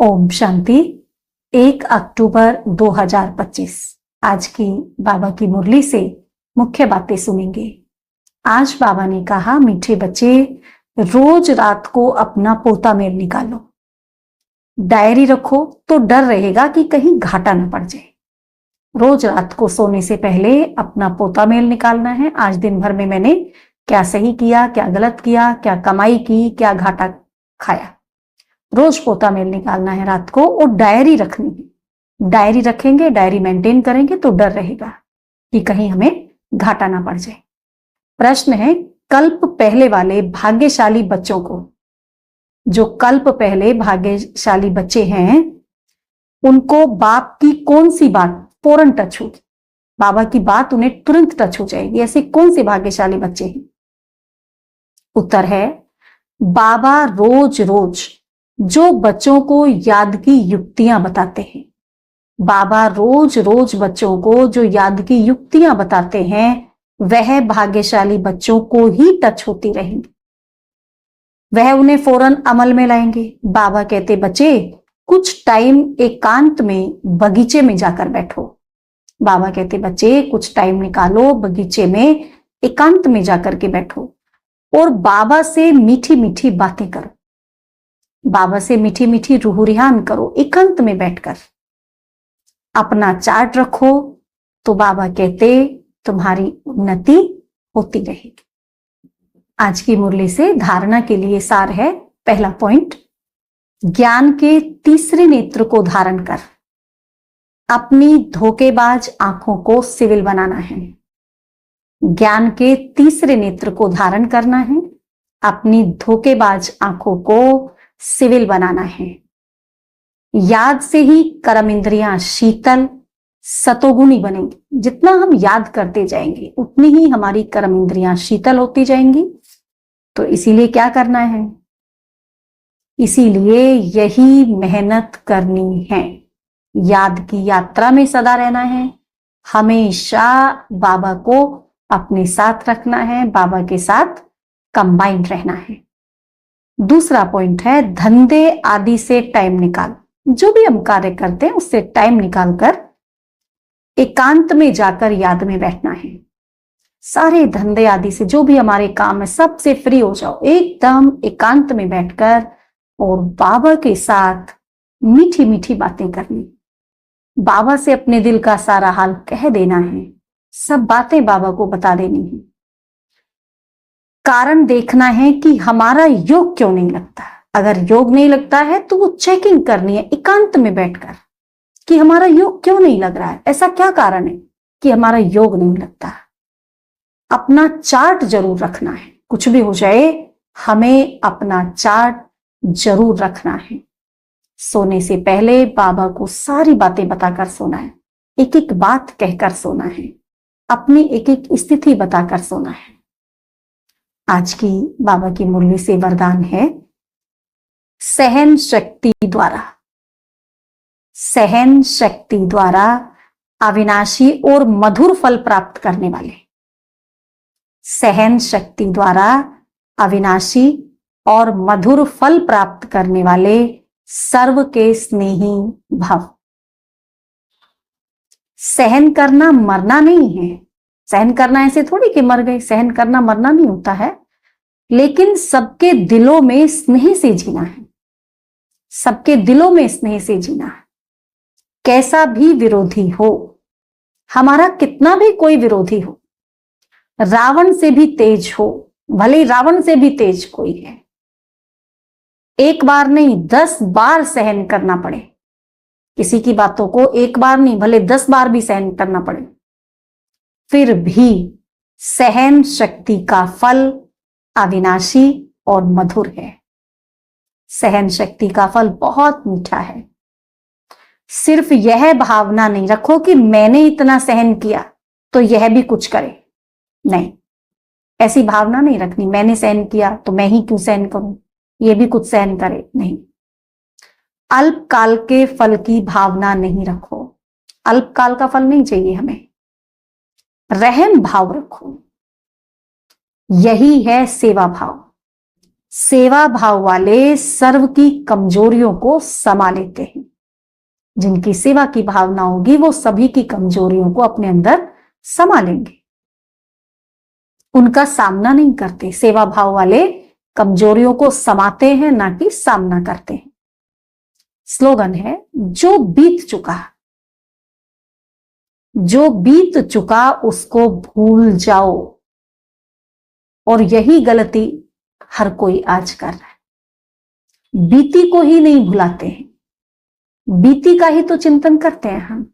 ओम शांति। 1 अक्टूबर 2025 आज की बाबा की मुरली से मुख्य बातें सुनेंगे। आज बाबा ने कहा, मीठे बच्चे, रोज रात को अपना पोता मेल निकालो, डायरी रखो तो डर रहेगा कि कहीं घाटा न पड़ जाए। रोज रात को सोने से पहले अपना पोता मेल निकालना है। आज दिन भर में मैंने क्या सही किया, क्या गलत किया, क्या कमाई की, क्या घाटा खाया। रोज पोता मेल निकालना है रात को और डायरी रखनी है। डायरी रखेंगे, डायरी मेंटेन करेंगे तो डर रहेगा कि कहीं हमें घाटा ना पड़ जाए। प्रश्न है, कल्प पहले वाले भाग्यशाली बच्चों को, जो कल्प पहले भाग्यशाली बच्चे हैं, उनको बाप की कौन सी बात फौरन टच होगी? बाबा की बात उन्हें तुरंत टच हो जाएगी। ऐसे कौन से भाग्यशाली बच्चे हैं? उत्तर है, बाबा रोज रोज जो बच्चों को याद की युक्तियां बताते हैं। बाबा रोज रोज बच्चों को जो याद की युक्तियां बताते हैं, वह भाग्यशाली बच्चों को ही टच होती रहेंगी। वह उन्हें फौरन अमल में लाएंगे। बाबा कहते, बच्चे कुछ टाइम एकांत में बगीचे में जाकर बैठो। बाबा कहते, बच्चे कुछ टाइम निकालो, बगीचे में एकांत में जाकर के बैठो और बाबा से मीठी मीठी बातें करो। बाबा से मीठी मीठी रूह रिहान करो एकांत में बैठकर। अपना चार्ट रखो तो बाबा कहते, तुम्हारी उन्नति होती रहेगी। आज की मुरली से धारणा के लिए सार है। पहला पॉइंट, ज्ञान के तीसरे नेत्र को धारण कर अपनी धोखेबाज आंखों को सिविल बनाना है। ज्ञान के तीसरे नेत्र को धारण करना है, अपनी धोखेबाज आंखों को सिविल बनाना है। याद से ही कर्म इंद्रियां शीतल सतोगुणी बनेंगी। जितना हम याद करते जाएंगे उतनी ही हमारी कर्म इंद्रियां शीतल होती जाएंगी। तो इसीलिए क्या करना है? इसीलिए यही मेहनत करनी है। याद की यात्रा में सदा रहना है। हमेशा बाबा को अपने साथ रखना है, बाबा के साथ कंबाइंड रहना है। दूसरा पॉइंट है, धंधे आदि से टाइम निकाल। जो भी हम कार्य करते हैं उससे टाइम निकालकर एकांत में जाकर याद में बैठना है। सारे धंधे आदि से, जो भी हमारे काम है, सबसे फ्री हो जाओ, एकदम एकांत में बैठकर और बाबा के साथ मीठी मीठी बातें करनी। बाबा से अपने दिल का सारा हाल कह देना है। सब बातें बाबा को बता देनी है। कारण देखना है कि हमारा योग क्यों नहीं लगता। अगर योग नहीं लगता है तो वो चेकिंग करनी है एकांत में बैठकर कि हमारा योग क्यों नहीं लग रहा है, ऐसा क्या कारण है कि हमारा योग नहीं लगता। अपना चार्ट जरूर रखना है। कुछ भी हो जाए, हमें अपना चार्ट जरूर रखना है। सोने से पहले बाबा को सारी बातें बताकर सोना है। एक एक बात कहकर सोना है। अपनी एक एक स्थिति बताकर सोना है। आज की बाबा की मुरली से वरदान है, सहन शक्ति द्वारा, सहन शक्ति द्वारा अविनाशी और मधुर फल प्राप्त करने वाले, सहन शक्ति द्वारा अविनाशी और मधुर फल प्राप्त करने वाले सर्व के स्नेही भव। सहन करना मरना नहीं है। सहन करना ऐसे थोड़ी कि मर गए। सहन करना मरना नहीं होता है, लेकिन सबके दिलों में स्नेह से जीना है। सबके दिलों में स्नेह से जीना है। कैसा भी विरोधी हो, हमारा कितना भी कोई विरोधी हो, रावण से भी तेज हो, भले रावण से भी तेज कोई है, एक बार नहीं 10 बार सहन करना पड़े। किसी की बातों को एक बार नहीं, भले 10 बार भी सहन करना पड़े, फिर भी सहन शक्ति का फल अविनाशी और मधुर है। सहन शक्ति का फल बहुत मीठा है। सिर्फ यह भावना नहीं रखो कि मैंने इतना सहन किया तो यह भी कुछ करे। नहीं, ऐसी भावना नहीं रखनी, मैंने सहन किया तो मैं ही क्यों सहन करूं, ये भी कुछ सहन करे। नहीं, अल्पकाल के फल की भावना नहीं रखो। अल्पकाल का फल नहीं चाहिए हमें। रहम भाव रखो। यही है सेवा भाव। सेवा भाव वाले सर्व की कमजोरियों को समा लेते हैं। जिनकी सेवा की भावना होगी वो सभी की कमजोरियों को अपने अंदर समा लेंगे, उनका सामना नहीं करते। सेवा भाव वाले कमजोरियों को समाते हैं, ना कि सामना करते हैं। स्लोगन है, जो बीत चुका, जो बीत चुका उसको भूल जाओ। और यही गलती हर कोई आज कर रहा है, बीती को ही नहीं भुलाते हैं, बीती का ही तो चिंतन करते हैं हम।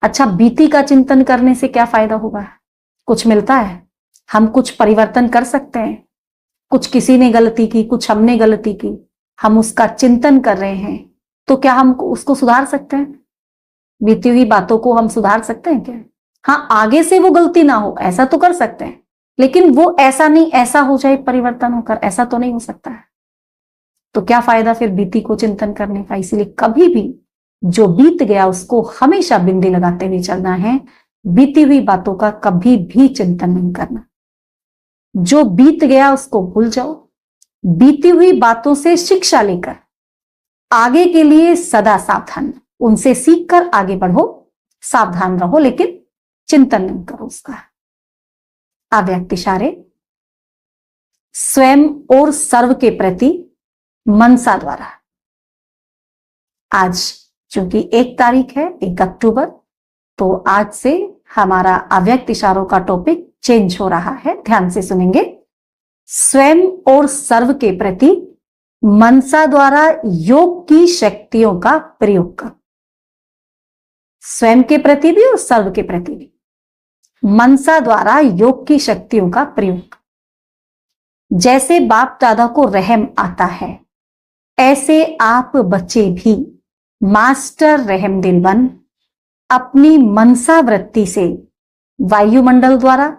अच्छा, बीती का चिंतन करने से क्या फायदा होगा? कुछ मिलता है? हम कुछ परिवर्तन कर सकते हैं? कुछ किसी ने गलती की, कुछ हमने गलती की, हम उसका चिंतन कर रहे हैं, तो क्या हम उसको सुधार सकते हैं? बीती हुई बातों को हम सुधार सकते हैं क्या? हाँ, आगे से वो गलती ना हो ऐसा तो कर सकते हैं, लेकिन वो ऐसा नहीं ऐसा हो जाए परिवर्तन होकर, ऐसा तो नहीं हो सकता है। तो क्या फायदा फिर बीती को चिंतन करने का? इसीलिए कभी भी जो बीत गया उसको हमेशा बिंदी लगाते हुए चलना है, बीती हुई बातों का कभी भी चिंतन नहीं करना। जो बीत गया उसको भूल जाओ, बीती हुई बातों से शिक्षा लेकर आगे के लिए सदा सावधान, उनसे सीखकर आगे बढ़ो, सावधान रहो, लेकिन चिंतन नहीं करो उसका। अव्यक्त इशारे स्वयं और सर्व के प्रति मनसा द्वारा। आज चूंकि 1 तारीख है, 1 अक्टूबर, तो आज से हमारा अव्यक्त इशारों का टॉपिक चेंज हो रहा है। ध्यान से सुनेंगे। स्वयं और सर्व के प्रति मनसा द्वारा योग की शक्तियों का प्रयोग कर। स्वयं के प्रति भी और सर्व के प्रति भी मनसा द्वारा योग की शक्तियों का प्रयोग। जैसे बाप दादा को रहम आता है, ऐसे आप बच्चे भी मास्टर रहमदिल बन अपनी मनसा वृत्ति से वायुमंडल द्वारा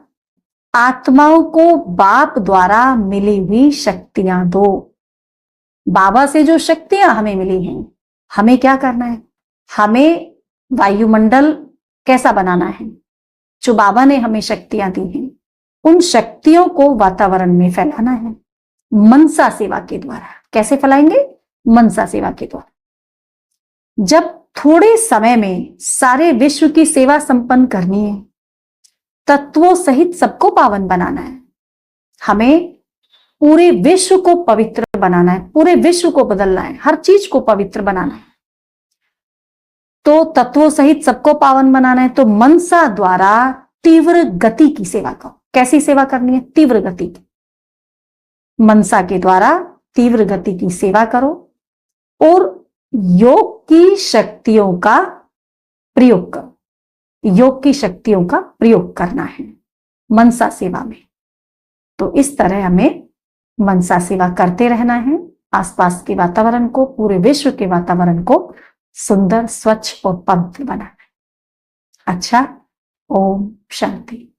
आत्माओं को बाप द्वारा मिली हुई शक्तियां दो। बाबा से जो शक्तियां हमें मिली हैं, हमें क्या करना है? हमें वायुमंडल कैसा बनाना है? जो बाबा ने हमें शक्तियां दी हैं, उन शक्तियों को वातावरण में फैलाना है मनसा सेवा के द्वारा। कैसे फैलाएंगे? मनसा सेवा के द्वारा। जब थोड़े समय में सारे विश्व की सेवा संपन्न करनी है, तत्वों सहित सबको पावन बनाना है, हमें पूरे विश्व को पवित्र बनाना है, पूरे विश्व को बदलना है, हर चीज को पवित्र बनाना है, तो तत्वों सहित सबको पावन बनाना है, तो मनसा द्वारा तीव्र गति की सेवा करो। कैसी सेवा करनी है? तीव्र गति की। मनसा के द्वारा तीव्र गति की सेवा करो और योग की शक्तियों का प्रयोग करो। योग की शक्तियों का प्रयोग करना है मनसा सेवा में। तो इस तरह हमें मनसा सेवा करते रहना है। आसपास के वातावरण को, पूरे विश्व के वातावरण को सुंदर, स्वच्छ और पवित्र बनाना है। अच्छा, ओम शांति।